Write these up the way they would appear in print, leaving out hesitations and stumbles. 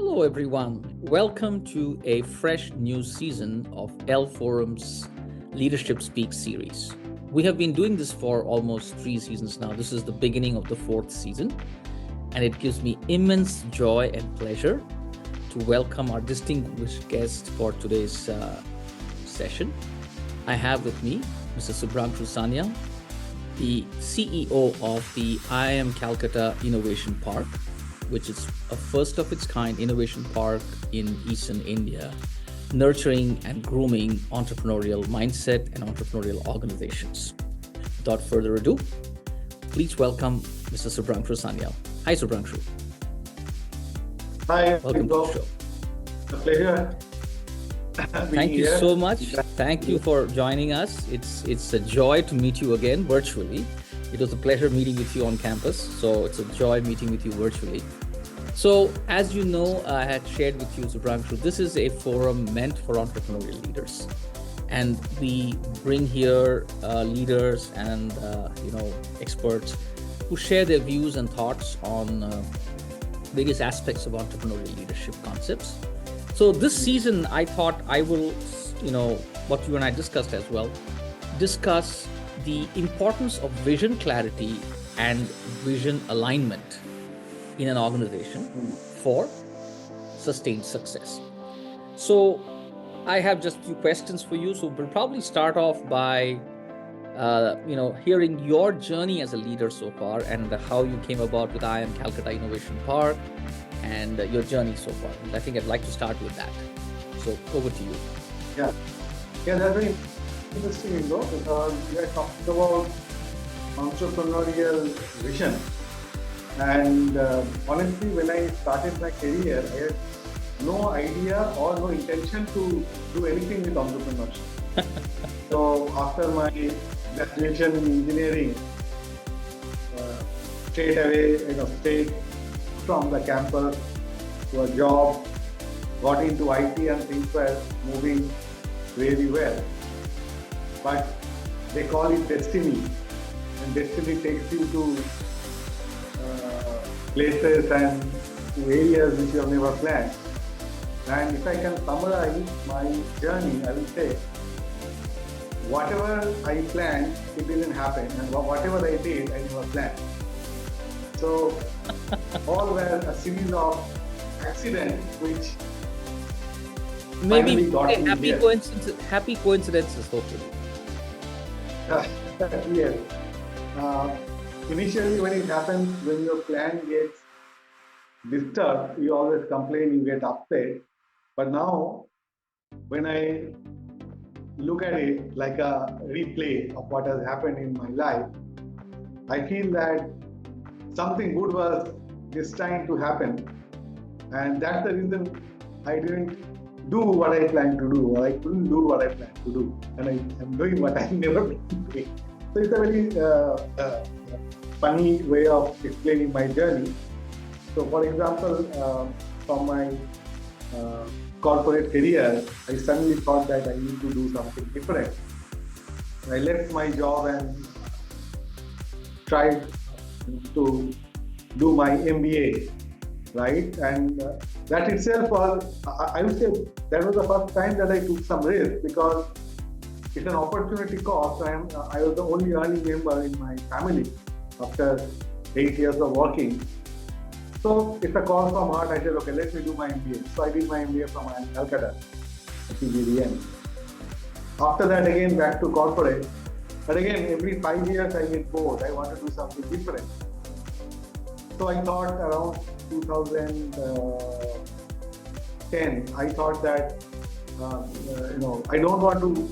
Hello, everyone. Welcome to a fresh new season of L Forum's Leadership Speak series. We have been doing this for almost 3 seasons now. This is the beginning of the 4th season, and it gives me immense joy and pleasure to welcome our distinguished guest for today's session. I have with me Mr. Subhrangshu Sanyal, the CEO of the IIM Calcutta Innovation Park, which is a first of its kind innovation park in Eastern India, nurturing and grooming entrepreneurial mindset and entrepreneurial organizations. Without further ado, please welcome Mr. Subhrangshu Sanyal. Hi, Subhrangshu. Hi, Welcome to the show. A pleasure. Thank you so much. Thank you for joining us. It's a joy to meet you again virtually. It was a pleasure meeting with you on campus, so it's a joy meeting with you virtually. So, as you know, I had shared with you, Subhrangshu, this is a forum meant for entrepreneurial leaders. And we bring here leaders and experts who share their views and thoughts on various aspects of entrepreneurial leadership concepts. So this season, I thought I will, what you and I discussed as well, discuss the importance of vision clarity and vision alignment in an organization for sustained success. So I have just a few questions for you. So we'll probably start off by, hearing your journey as a leader so far and how you came about with IIM Calcutta Innovation Park and your journey so far. And I think I'd like to start with that. So over to you. Yeah, that's very interesting, because we are talking about entrepreneurial vision. And honestly, when I started my career, I had no idea or no intention to do anything with entrepreneurship. So after my graduation in engineering, straight away, straight from the campus to a job, got into IT and things were moving really well. But they call it destiny, and destiny takes you to places and to areas which you have never planned. And if I can summarize my journey, I will say, whatever I planned, it didn't happen, and whatever I did, I never planned. So all were a series of accidents which maybe got happy coincidences, hopefully. Yes. Initially, when it happens, when your plan gets disturbed, you always complain, you get upset. But now, when I look at it like a replay of what has happened in my life, I feel that something good was destined to happen. And that's the reason I didn't do what I planned to do, or I couldn't do what I planned to do. And I'm doing what I never planned to do. So it's a very funny way of explaining my journey. So for example, from my corporate career, I suddenly thought that I need to do something different. I left my job and tried to do my MBA, right? And that itself was, I would say, that was the first time that I took some risk, because it's an opportunity cost. I was the only earning member in my family after 8 years of working. So it's a call from heart. I said, okay, let me do my MBA. So I did my MBA from Calcutta, PGDM. After that, again, back to corporate. But again, every 5 years I get bored. I want to do something different. So I thought around 2010, I thought that, I don't want to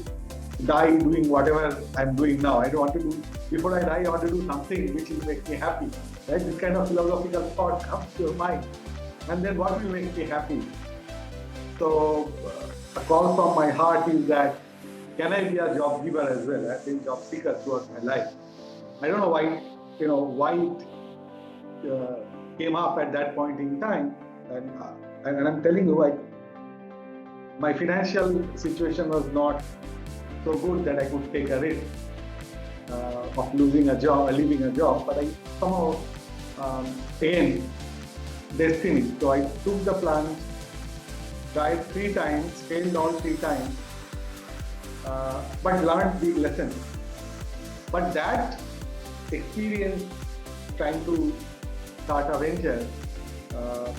die doing whatever I'm doing now. I don't want to do, before I die, I want to do something which will make me happy. Right? This kind of philosophical thought comes to your mind. And then what will make me happy? So a call from my heart is that, can I be a job giver as well? I've been job seeker throughout my life. I don't know why it came up at that point in time. And I'm telling you, my financial situation was not so good that I could take a risk of losing a job, leaving a job. But I somehow again destiny. So I took the plunge, tried 3 times, failed all 3 times, but learned the lesson. But that experience trying to start a venture, uh,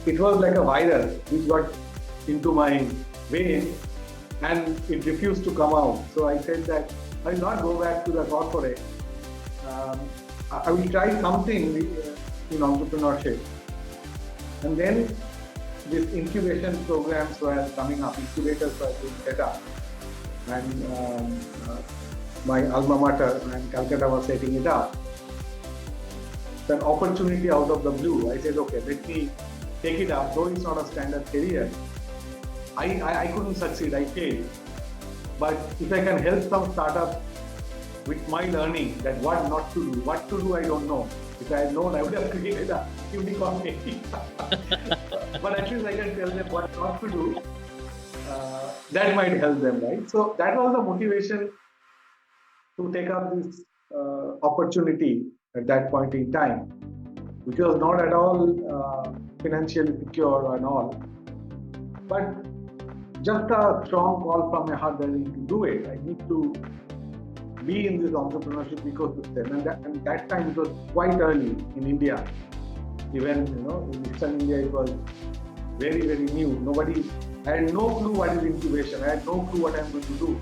it was like a virus which got into my vein and it refused to come out. So I said that I will not go back to the corporate. Um, I will try something in entrepreneurship. And then these incubation programs were coming up, incubators were being set up. And my alma mater and Calcutta was setting it up. It's an opportunity out of the blue. I said, okay, let me take it up, though it's not a standard career. I couldn't succeed, I failed. But if I can help some startups with my learning that what not to do, what to do I don't know. If I had known, I would have created a unicorn maybe. But at least I can tell them what not to do. That might help them, right? So that was the motivation to take up this opportunity at that point in time, which was not at all financially secure and all. But just a strong call from my heart that I need to do it. I need to be in this entrepreneurship ecosystem. And that time it was quite early in India. Even in Eastern India it was very, very new. I had no clue what is incubation. I had no clue what I'm going to do.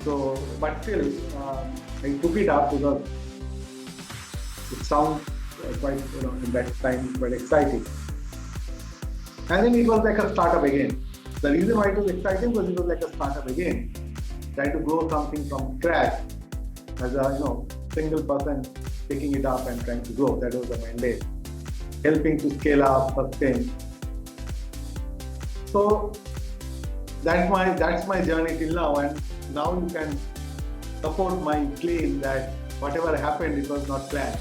So, but still, I took it up because it sounds quite, in that time, quite exciting. And then it was like a startup again. The reason why it was exciting was it was like a startup again. Trying to grow something from scratch as a single person picking it up and trying to grow. That was the mandate. Helping to scale up, sustain. So that's my journey till now, and now you can support my claim that whatever happened, it was not planned.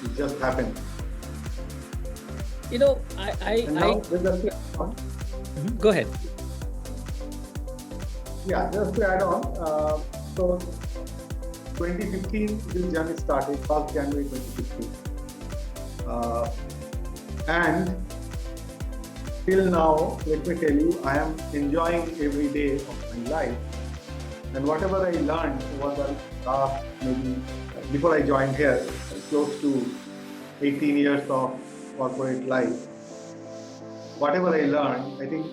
It just happened. Go ahead. Yeah, just to add on. So 2015, this journey started, 1st January 2015. And till now, let me tell you, I am enjoying every day of my life. And whatever I learned over the last, maybe before I joined here, close to 18 years of corporate life, whatever I learned, I think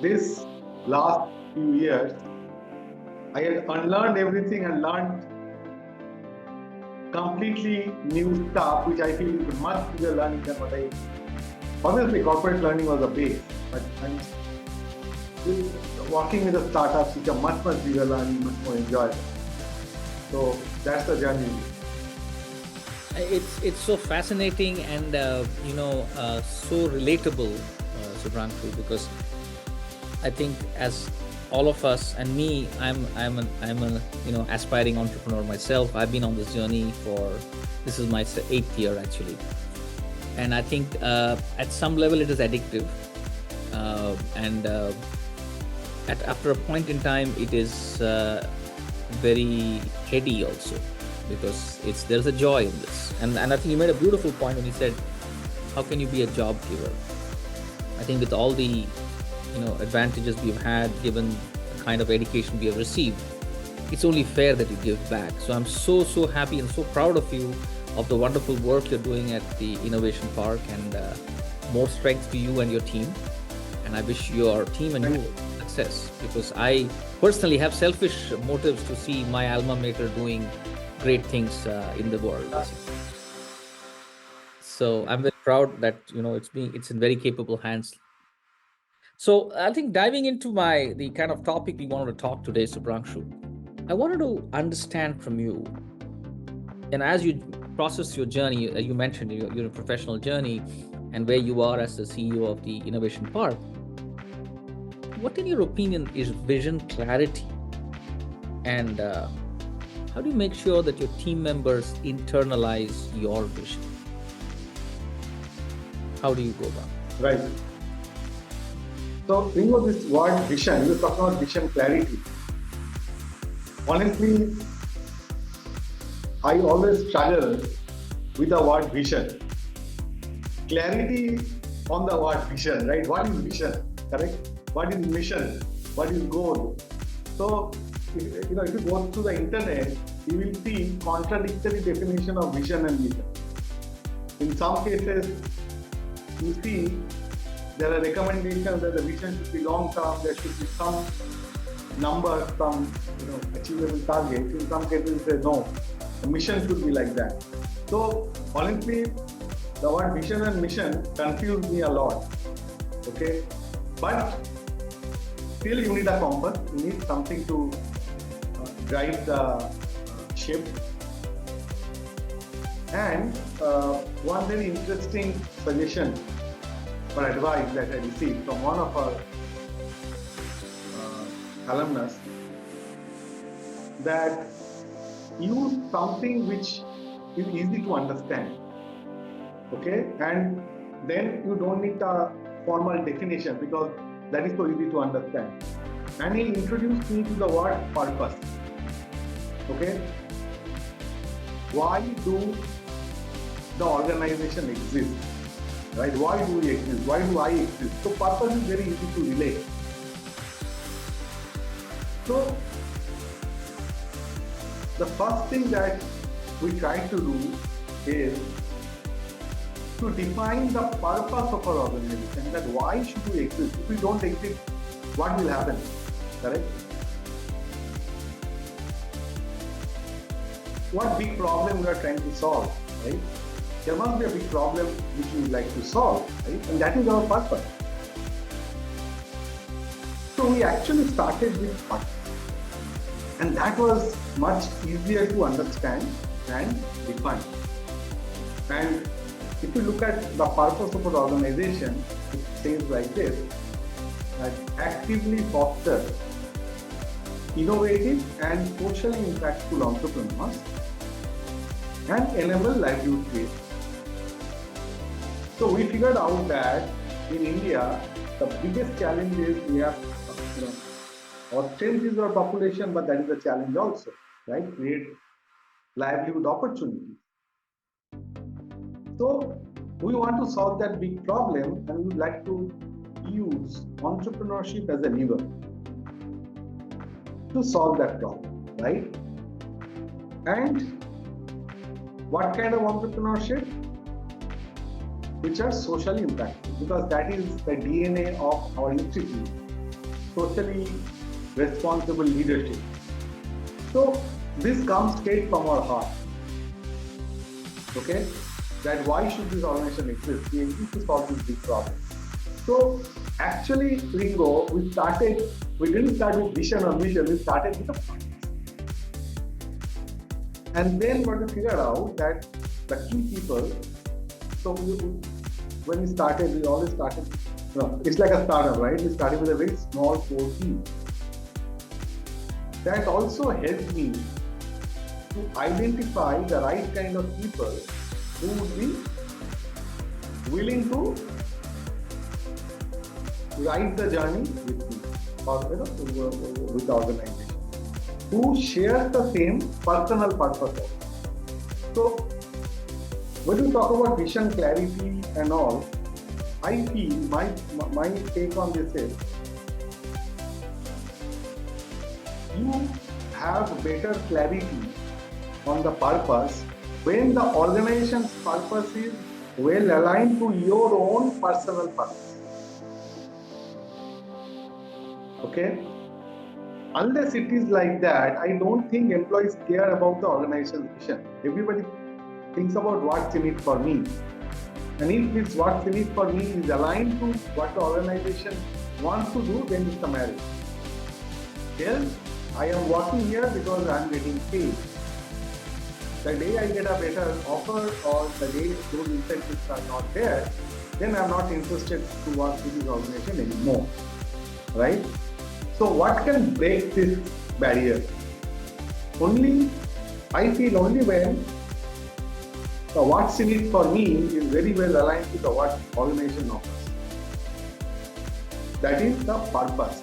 this last few years, I had unlearned everything and learned completely new stuff, which I feel is much bigger learning than what I. Obviously, corporate learning was a base, but I'm working with the startups, which are much bigger learning, much more enjoyable. So that's the journey. It's so fascinating and so relatable, Subhrangshu, because I think as all of us and me, I'm an aspiring entrepreneur myself. I've been on this journey this is my 8th year actually, and I think at some level it is addictive, and after a point in time it is very heady also, because there's a joy in this, and I think you made a beautiful point when you said, how can you be a job giver? I think with all the advantages we've had, given the kind of education we have received, it's only fair that you give back. So I'm so happy and so proud of you, of the wonderful work you're doing at the Innovation Park, and more strength to you and your team. And I wish your team and you success, because I personally have selfish motives to see my alma mater doing great things in the world. So I'm very proud that it's in very capable hands. So I think diving into the kind of topic we wanted to talk today, Subhrangshu, I wanted to understand from you, and as you process your journey, you mentioned your professional journey and where you are as the CEO of the Innovation Park, what in your opinion is vision clarity, and how do you make sure that your team members internalize your vision? How do you go about it? Right. So, this word vision, you talk about vision clarity. Honestly, I always struggle with the word vision. clarity on the word vision, right? What is vision, correct? What is mission? What is goal? So, if you go through the internet, you will see contradictory definition of vision and mission. In some cases, you see there are recommendations that the vision should be long term. There should be some number, some achievable target. In some cases, they say no, the mission should be like that. So honestly, the word vision and mission confused me a lot. Okay, but still you need a compass. You need something to drive the ship. And one very interesting suggestion or advice that I received from one of our alumnus, that use something which is easy to understand. Okay, and then you don't need a formal definition because that is so easy to understand. And he introduced me to the word purpose. Okay, why do the organization exist? Right? Why do we exist? Why do I exist? So purpose is very easy to relate. So the first thing that we try to do is to define the purpose of our organization, that why should we exist? If we don't exist, what will happen? Correct? What big problem we are trying to solve, right? There must be a big problem which we would like to solve, right? And that is our purpose. So we actually started with purpose. And that was much easier to understand and define. And if you look at the purpose of an organization, it says like this, that actively foster innovative and socially impactful entrepreneurs and enable livelihood creation. So we figured out that in India, the biggest challenge is we have, our strength is our population, but that is a challenge also, right? Create livelihood opportunities. So we want to solve that big problem, and we would like to use entrepreneurship as a lever to solve that problem, right? And what kind of entrepreneurship? Which are socially impactful, because that is the DNA of our institute, socially responsible leadership. So this comes straight from our heart. Okay? That why should this organization exist? We exist to solve this big problem. So actually, Ringo, we didn't start with vision or mission, we started with a purpose. And then what we figured out that the key people, so when we started, we always started, it's like a startup, right? We started with a very small core team. That also helped me to identify the right kind of people who would be willing to ride the journey with me or with the organization, who share the same personal purpose. So when we talk about vision, clarity and all, I feel my take on this is, you have better clarity on the purpose when the organization's purpose is well aligned to your own personal purpose. Okay? Unless it is like that, I don't think employees care about the organization's vision. Everybody thinks about what's in it for me. And if it's what's in it for me is aligned to what the organization wants to do, then it's a marriage. Yes, I am working here because I am getting paid. The day I get a better offer or the day those incentives are not there, then I am not interested to work with this organization anymore. Right? So what can break this barrier? I feel only when the what's in it for me is very well aligned with the what organization offers. That is the purpose.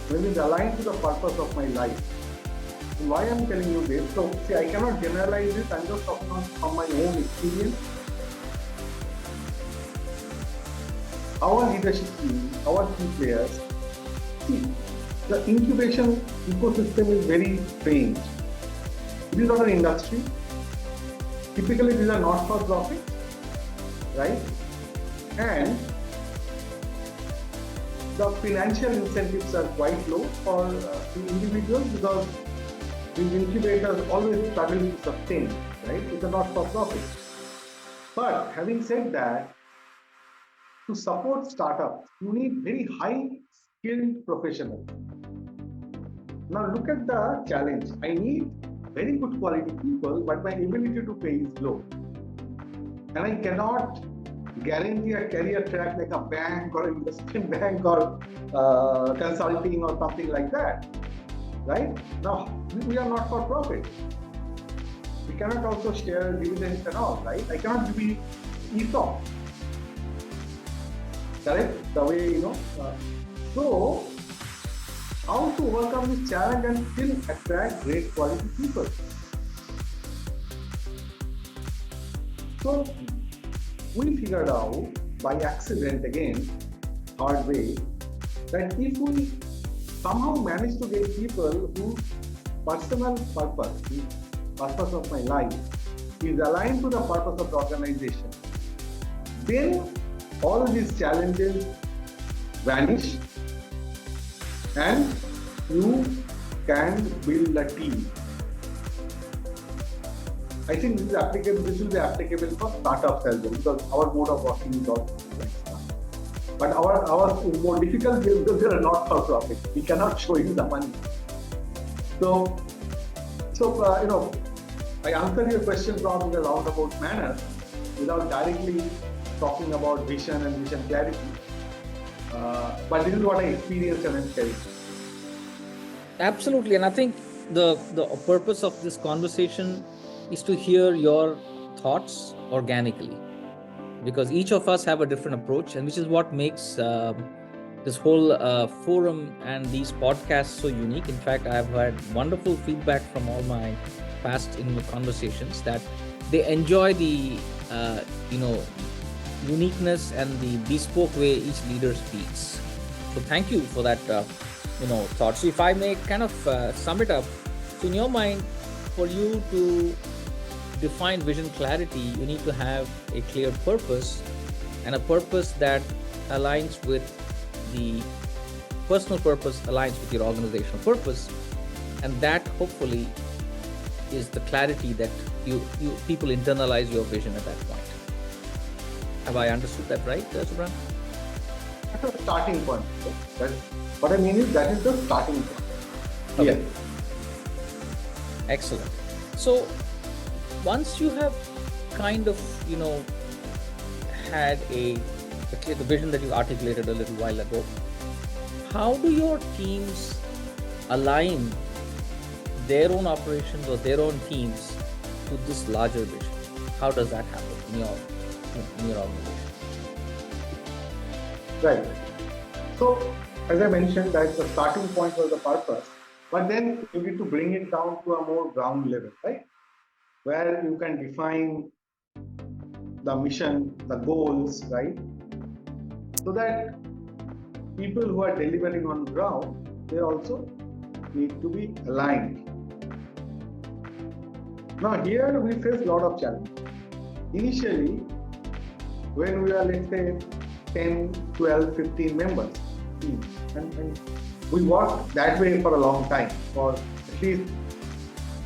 When it's aligned to the purpose of my life. And why I'm telling you this? So see, I cannot generalize this. I'm just talking from my own experience. our leadership team, our key players, see, the incubation ecosystem is very strange. It is not an industry. Typically, these are not for profit, right? And the financial incentives are quite low for the individuals because these incubators always struggle to sustain, right? It's a not for profit. But having said that, to support startups, you need very high skilled professionals. Now look at the challenge. I need very good quality people, but my ability to pay is low. And I cannot guarantee a career track like a bank or investment bank or consulting or something like that. Right? Now, we are not for profit. We cannot also share dividends and all, right? I cannot give you ESOP. Correct? The way, so, how to overcome this challenge and still attract great quality people? So, we figured out by accident again, hard way, that if we somehow manage to get people whose personal purpose, the purpose of my life, is aligned to the purpose of the organization, then all these challenges vanish and you can build a team. I think this will be applicable for startups as well because our mode of working is also like startup. But our more difficult because they are not for profit. We cannot show you the money. So I answered your question probably in a roundabout manner without directly talking about vision and vision clarity. But this is what I experienced and I'm sharing. Absolutely, and I think the purpose of this conversation is to hear your thoughts organically, because each of us have a different approach, and which is what makes this whole forum and these podcasts so unique. In fact, I have had wonderful feedback from all my past conversations that they enjoy the uniqueness and the bespoke way each leader speaks. So thank you for that thought. So if I may kind of sum it up, so in your mind, for you to define vision clarity, you need to have a clear purpose, and a purpose that aligns with the personal purpose, aligns with your organizational purpose, and that hopefully is the clarity that you people internalize your vision at that point. Have I understood that right, Subhrangshu? That's a starting point. What I mean is that is the starting point. Okay. Yeah. Excellent. So once you have kind of had the vision that you articulated a little while ago, how do your teams align their own operations or their own teams to this larger vision? How does that happen in your organization? Right. So, as I mentioned, that the starting point was the purpose, but then you need to bring it down to a more ground level, right? Where you can define the mission, the goals, right? So that people who are delivering on the ground, they also need to be aligned. Now here we face a lot of challenges. Initially, when we are, let's say, 10, 12, 15 members, and we worked that way for a long time. For at least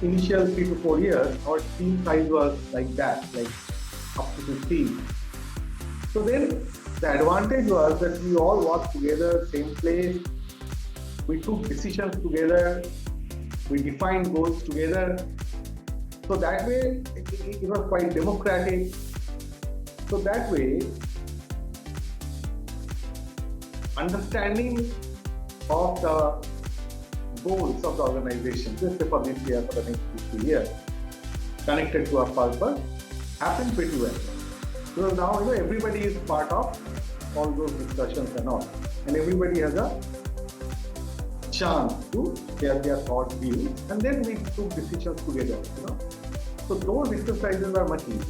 initial 3 to 4 years, our team size was like that, like up to 15. So then the advantage was that we all worked together, same place. We took decisions together. We defined goals together. So that way, it was quite democratic. So that way, understanding of the goals of the organization, just for this year, for the next 2 years, connected to our purpose, happened pretty well. So now, everybody is part of all those discussions and all, and everybody has a chance to share their thoughts, views, and then we took decisions together. So those exercises are much easier.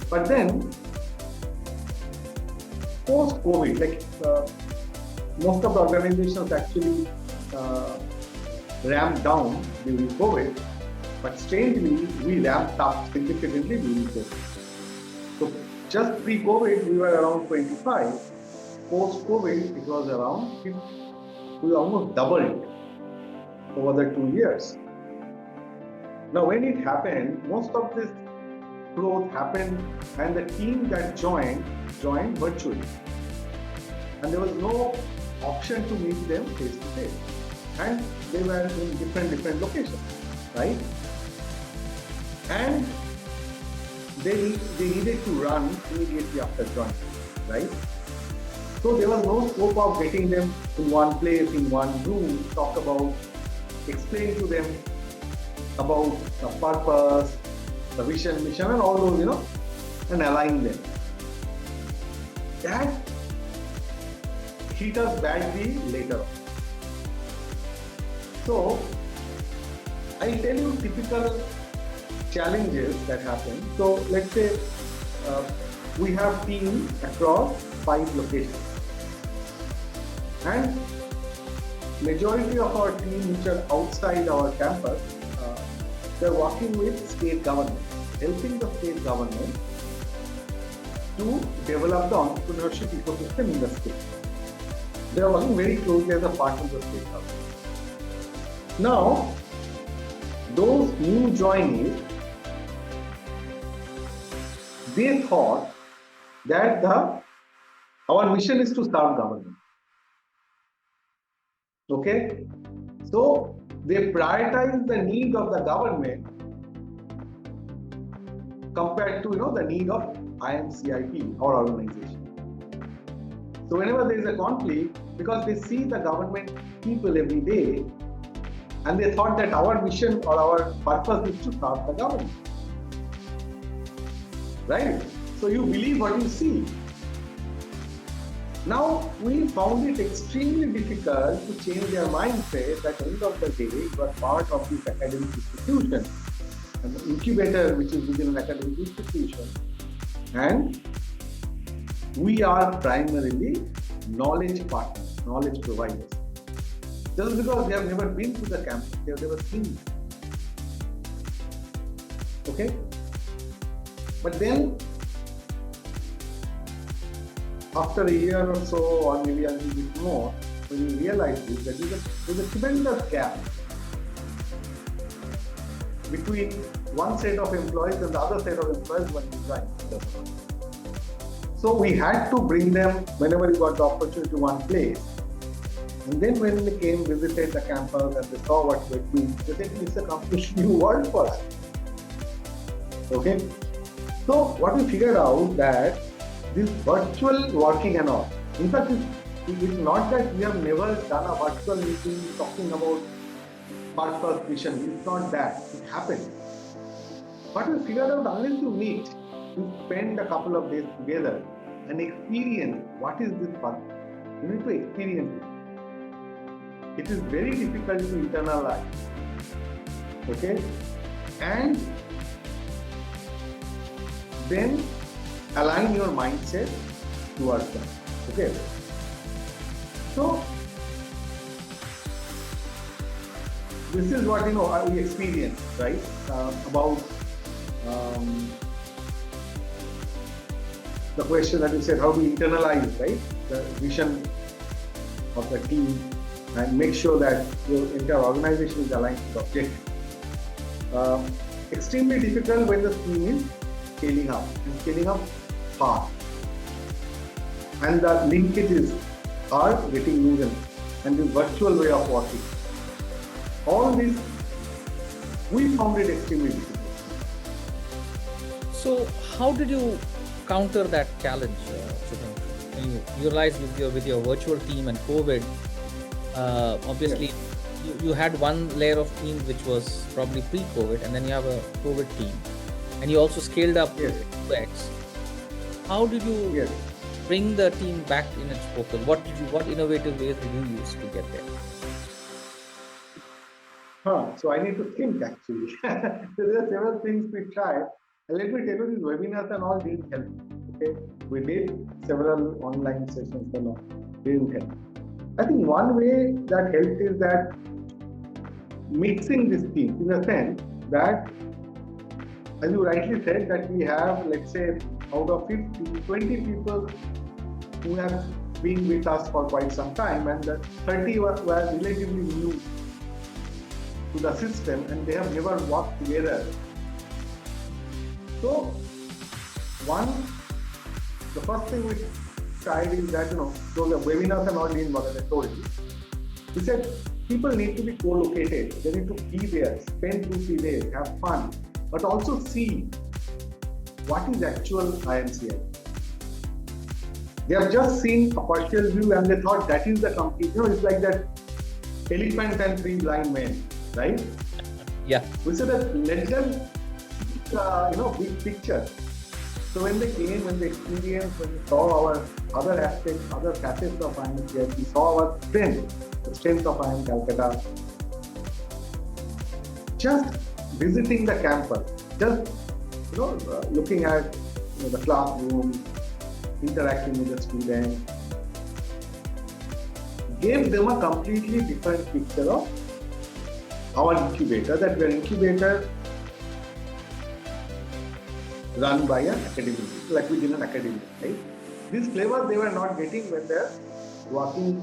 But then, post-COVID, like most of the organizations actually ramped down during COVID, but strangely, we ramped up significantly during COVID. So just pre-COVID, we were around 25. Post-COVID, it was around 50. We almost doubled over the 2 years. Now, when it happened, most of this growth happened and the team that joined virtually. And there was no option to meet them face to face. And they were in different locations, right? And they needed to run immediately after joining, right? So there was no scope of getting them in one place, in one room, talk about, explain to them about the purpose, the vision, mission, and all those, and align them. That hit us badly later on. So, I'll tell you typical challenges that happen. So, let's say we have teams across 5 locations. And majority of our team which are outside our campus, they're working with state government, helping the state government to develop the entrepreneurship ecosystem in the state. They are working very closely as a part of the state government. Now, those new joinees, they thought that our mission is to serve government. Okay? So, they prioritize the need of the government compared to the need of IMCIP, our organization. So whenever there is a conflict, because they see the government people every day, and they thought that our mission or our purpose is to serve the government. Right? So you believe what you see. Now, we found it extremely difficult to change their mindset that at the end of the day, you are part of this academic institution, an incubator which is within an academic institution, and we are primarily knowledge partners, knowledge providers. Just because they have never been to the campus, they have never seen it. Okay? But then, after a year or so, or maybe a little bit more, when you realize this, that there's a tremendous gap between one set of employees and the other set of employees when you join. So we had to bring them whenever we got the opportunity to one place. And then when they came, visited the campus and they saw what we're doing, they said, it's a completely new world for us. Okay? So what we figured out that this virtual working and all, in fact, it's not that we have never done a virtual meeting talking about purpose, vision. It's not that. It happened. But we figured out unless you meet, you spend a couple of days together and experience what is this purpose. You need to experience it. It is very difficult to internalize. Okay? And then align your mindset towards that. Okay? So, this is what we experienced, right? About the question that you said, how do we internalize, right, the vision of the team and make sure that your entire organization is aligned to the objective. Extremely difficult when the team is scaling up and scaling up fast. And the linkages are getting loosened and the virtual way of working. All this, we found it extremely difficult. So, how did you counter that challenge, Subhrangshu? When you realized with your virtual team and COVID, obviously you had one layer of team which was probably pre-COVID, and then you have a COVID team, and you also scaled up 2x. How did you bring the team back in its focus? What innovative ways did you use to get there? So I need to think actually. So there are several things we tried. And let me tell you, these webinars and all didn't help. Okay, we did several online sessions, but no, didn't help. I think one way that helped is that mixing these teams in a sense that, as you rightly said, that we have, let's say, out of 50, 20 people who have been with us for quite some time, and the 30 were relatively new to the system and they have never worked together. So, the first thing we tried is that, so the webinars are not in what I told you. We said people need to be co-located. They need to be there, spend 2-3 days, have fun, but also see what is actual IMCI. They have just seen a partial view and they thought that is the complete. It's like that elephant and 3 blind men, right? Yeah. We said that let them big picture. So when they came, when they experienced, when we saw our other aspects, other facets of IMCI, we saw our strength, the strength of IIM Calcutta. Just visiting the campus, just looking at the classroom, interacting with the students, gave them a completely different picture of our incubator, that we are incubator run by an academy, like we did an academy, right? This flavor they were not getting when they are working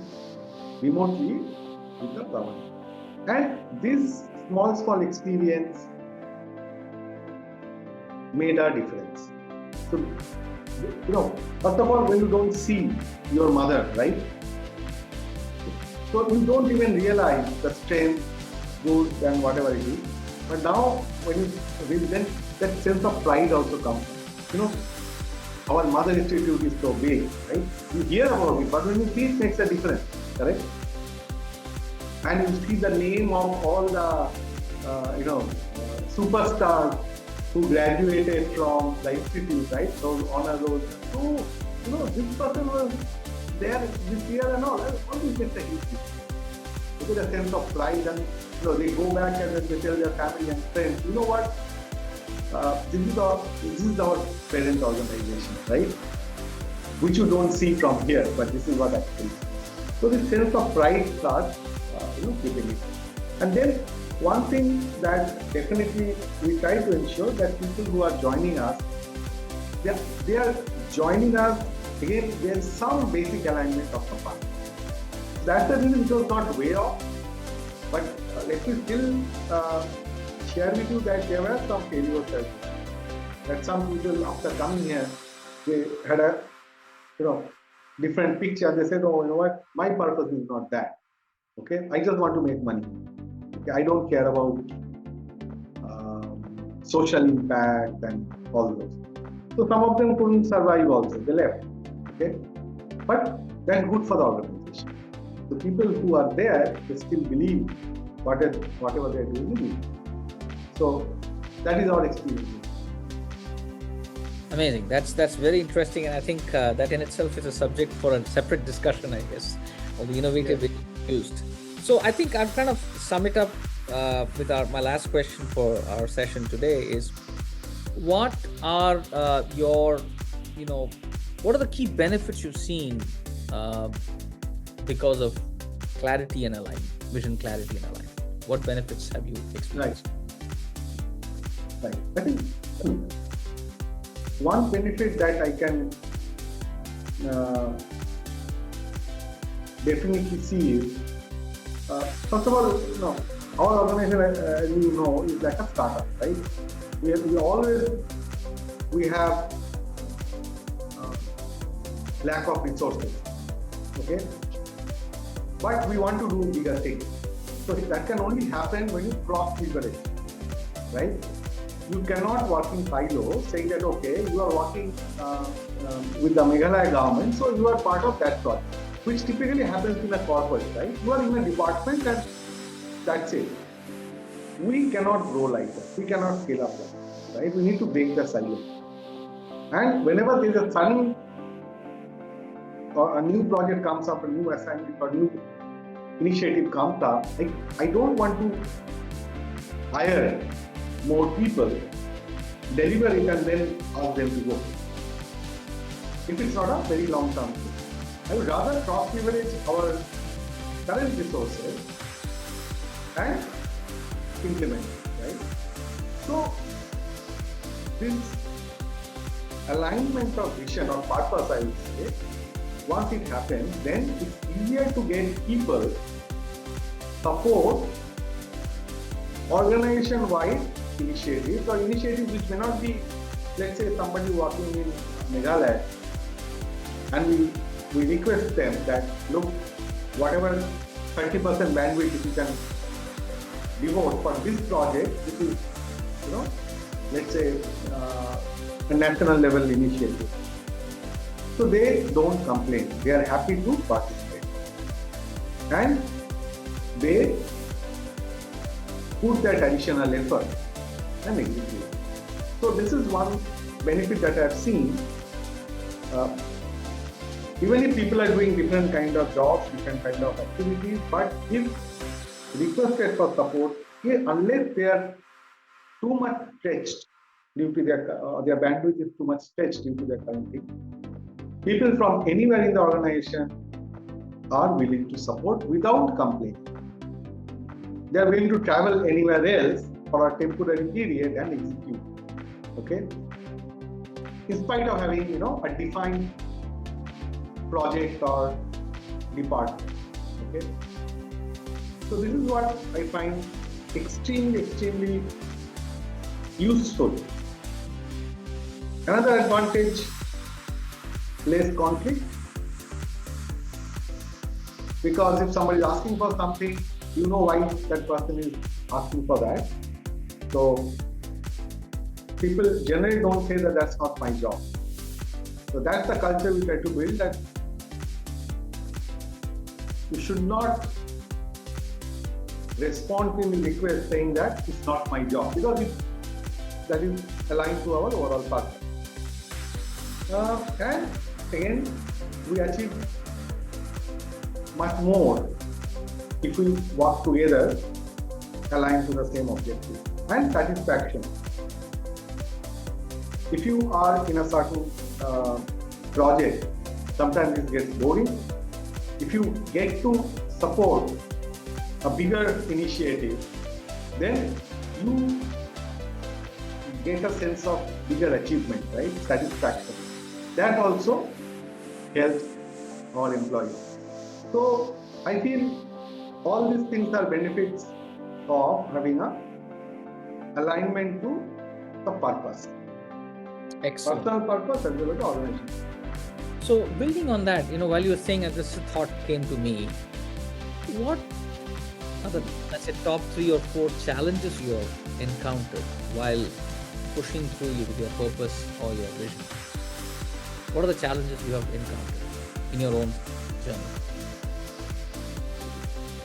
remotely with the government. And this small experience made a difference. So, first of all, when you don't see your mother, right? So you don't even realize the strength, good and whatever it is. But now, when you then that sense of pride also comes. Our mother institute is so big, right? You hear about it, but when you see it makes a difference, correct? And you see the name of all the, superstars who graduated from the institute, right? Those honor rolls. So, this person was there this year and all this makes a huge difference. Look at the sense of pride, and they go back and they tell their family and friends, you know what? This is our parent organization, right? Which you don't see from here, but this is what actually. So this sense of pride starts, keeping it. And then one thing that definitely we try to ensure that people who are joining us, they are joining us again. There's some basic alignment of the path. That's the reason it was not way off, but let me still share with you that there were some failures as well. That some people after coming here, they had a different picture. They said, oh, you know what, my purpose is not that. Okay, I just want to make money. Okay, I don't care about social impact and all those. So some of them couldn't survive also. They left. Okay, but that's good for the organization. The people who are there, they still believe whatever they're doing. So that is our experience. Amazing. That's very interesting, and I think that in itself is a subject for a separate discussion, I guess, on the innovative way used. So I think I've kind of sum it up with my last question for our session today is, what are what are the key benefits you've seen because of clarity and alignment, vision, clarity and alignment? What benefits have you experienced? Right. I think one benefit that I can definitely see is, first of all, our organization, as you know, is like a startup, right? We have lack of resources, okay? But we want to do bigger things. So that can only happen when you cross-leverage, right? You cannot work in silo, saying that, okay, you are working with the Meghalaya government, so you are part of that project, which typically happens in a corporate, right? You are in a department and that's it. We cannot grow like that. We cannot scale up like that, right? We need to break the silo. And whenever there is a sudden or a new project comes up, a new assignment or new initiative comes up, I don't want to hire more people, deliver it and then ask them to go. if it's not a very long-term thing. I would rather cross-leverage our current resources and implement it, right? So this alignment of vision or purpose, I would say, once it happens, then it's easier to get people support organization-wide initiatives or initiatives which may not be, let's say, somebody working in Meghalaya, and we request them that, look, whatever 30% bandwidth if you can devote for this project, which is, let's say, a national level initiative. So they don't complain. They are happy to participate. And they put that additional effort and execute. So this is one benefit that I have seen. Even if people are doing different kind of jobs, different kind of activities, but if requested for support, unless they are too much stretched due to their bandwidth is too much stretched due to their current thing, people from anywhere in the organization are willing to support without complaint. They are willing to travel anywhere else for a temporary period and execute. Okay, in spite of having a defined project or department. Okay, so this is what I find extremely useful. Another advantage, less conflict, because if somebody is asking for something, you know why that person is asking for that. So people generally don't say that that's not my job. So that's the culture we try to build, that you should not respond to any request saying that it's not my job, because that is aligned to our overall purpose. And again, we achieve much more if we work together, aligned to the same objective. And satisfaction. If you are in a certain project, sometimes it gets boring. If you get to support a bigger initiative, then you get a sense of bigger achievement, right? Satisfaction. That also helps our employees. So I feel all these things are benefits of having a alignment to the purpose. Excellent. Personal purpose as well as the organization. So building on that, while you were saying that, this thought came to me. What are the, let's say, top 3 or 4 challenges you have encountered while pushing through with your purpose or your vision? What are the challenges you have encountered in your own journey?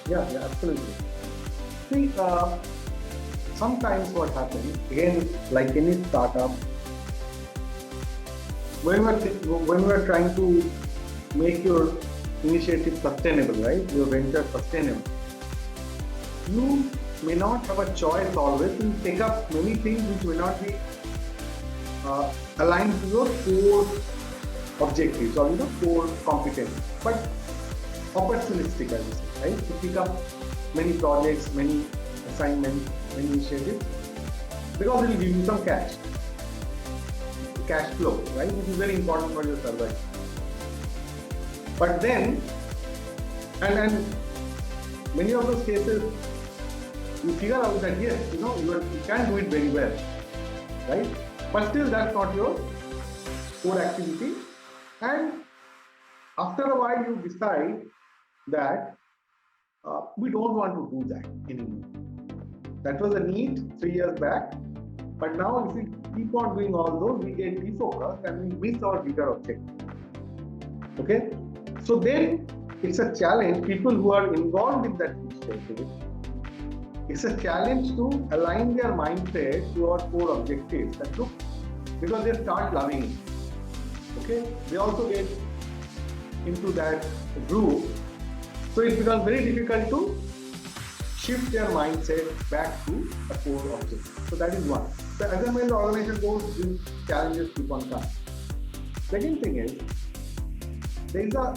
Yeah, absolutely. See, sometimes what happens, again, like any startup, when we are trying to make your initiative sustainable, right? Your venture sustainable, you may not have a choice always to take up many things which may not be aligned to your core objectives or core competencies, but opportunistic, I would say, right? To pick up many projects, many assignments, many initiatives, because it will give you some cash flow, right? Which is very important for your survival. But then, and many of those cases, you figure out that yes, you can do it very well, right? But still, that's not your core activity. And after a while, you decide that we don't want to do that anymore. That was a need 3 years back. But now, if we keep on doing all those, we get defocused and we miss our bigger objective. Okay? So then, it's a challenge. People who are involved in that initiative, it's a challenge to align their mindset to our core objectives. And look, because they start loving it. Okay? They also get into that groove. So it becomes very difficult to shift their mindset back to the core objective. So that is one. So as and when the organization goes, these challenges keep on coming. Second thing is, there is a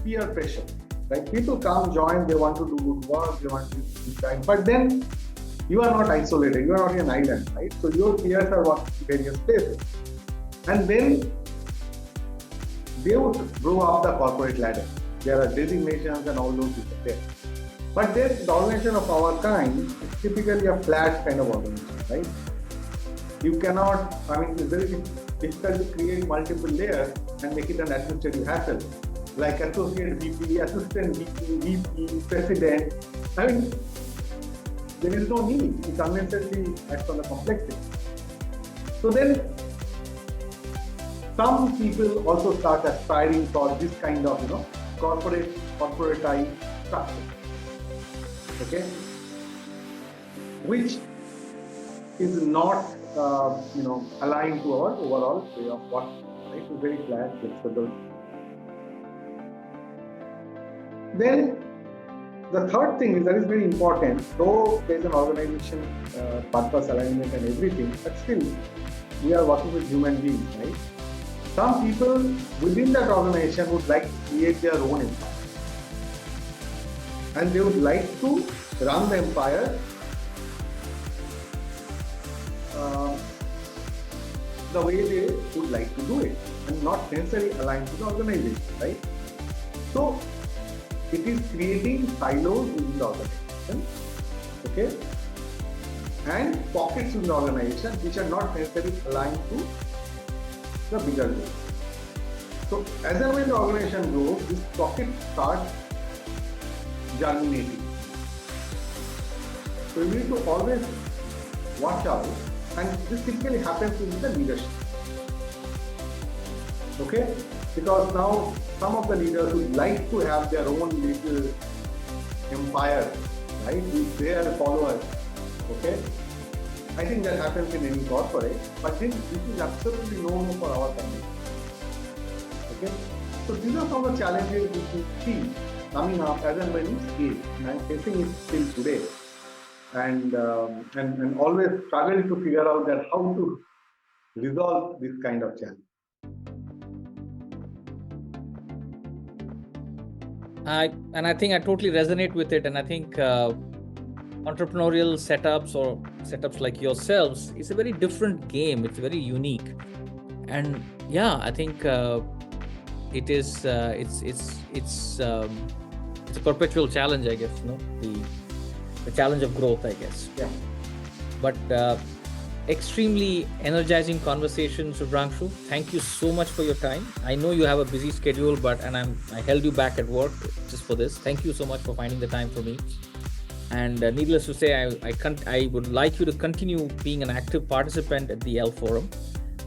peer pressure. Right? People come, join, they want to do good work, they want to do time. But then you are not isolated, you are not an island, right? So your peers are working in various places. And then they would grow up the corporate ladder. There are designations and all those things there. But then the organization of our kind is typically a flat kind of organization, right? You cannot, it's very difficult to create multiple layers and make it an administrative hassle. Like associate VP, assistant VP, VP, president. There is no need. It's unnecessarily adds on the complexity. So then, some people also start aspiring for this kind of, corporatized structure. Okay, which is not, aligned to our overall way of working. Right? It's very flat, flexible. Then the third thing is that is very important, though there is an organization, purpose, alignment and everything, but still we are working with human beings, right? Some people within that organization would like to create their own empire. And they would like to run the empire the way they would like to do it and not necessarily aligned to the organization, right? So it is creating silos within the organization, okay, and pockets within the organization which are not necessarily aligned to the bigger goal. So as and when the organization grows, this pocket starts germinating. So you need to always watch out, and this typically happens with the leadership. Okay, because now some of the leaders would like to have their own little empire, right, with their followers. Okay, I think that happens in any corporate, but this is absolutely no for our company. Okay, so these are some of the challenges which we see coming up as and when we scale, and I'm facing it still today, and always struggle to figure out that how to resolve this kind of challenge. I think I totally resonate with it, and I think entrepreneurial setups or setups like yourselves is a very different game. It's very unique, and yeah, I think it is. It's a perpetual challenge, I guess. The challenge of growth, I guess. Yeah. But extremely energizing conversation, Subhrangshu. Thank you so much for your time. I know you have a busy schedule, I held you back at work just for this. Thank you so much for finding the time for me. And needless to say, I would like you to continue being an active participant at the EL Forum.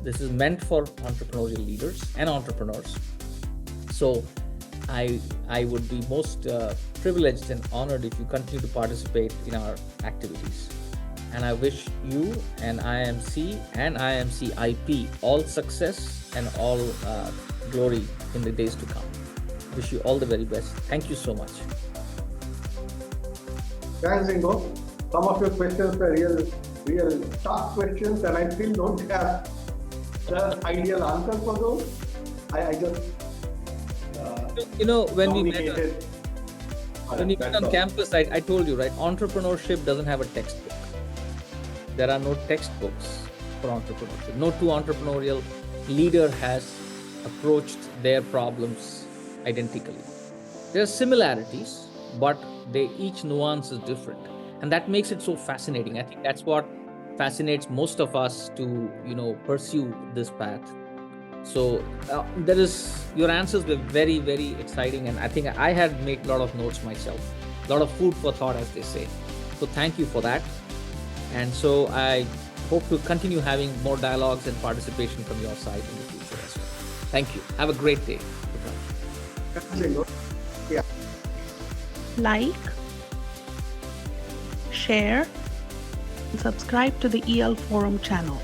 This is meant for entrepreneurial leaders and entrepreneurs. So I would be most privileged and honored if you continue to participate in our activities. And I wish you and IMC and IMC IP all success and all glory in the days to come. Wish you all the very best. Thank you so much. Thanks, Ingo. Some of your questions were real tough questions, and I still don't have the ideal answer for those. I just when we met on campus, I told you, right? Entrepreneurship doesn't have a textbook. There are no textbooks for entrepreneurship. No two entrepreneurial leader has approached their problems identically. There are similarities, but each nuance is different, and that makes it so fascinating. I think that's what fascinates most of us to pursue this path. So your answers were very, very exciting, and I think I had made a lot of notes myself, a lot of food for thought, as they say. So thank you for that. And so I hope to continue having more dialogues and participation from your side in the future as well. Thank you. Have a great day. Yeah. Like, share, and subscribe to the EL Forum channel.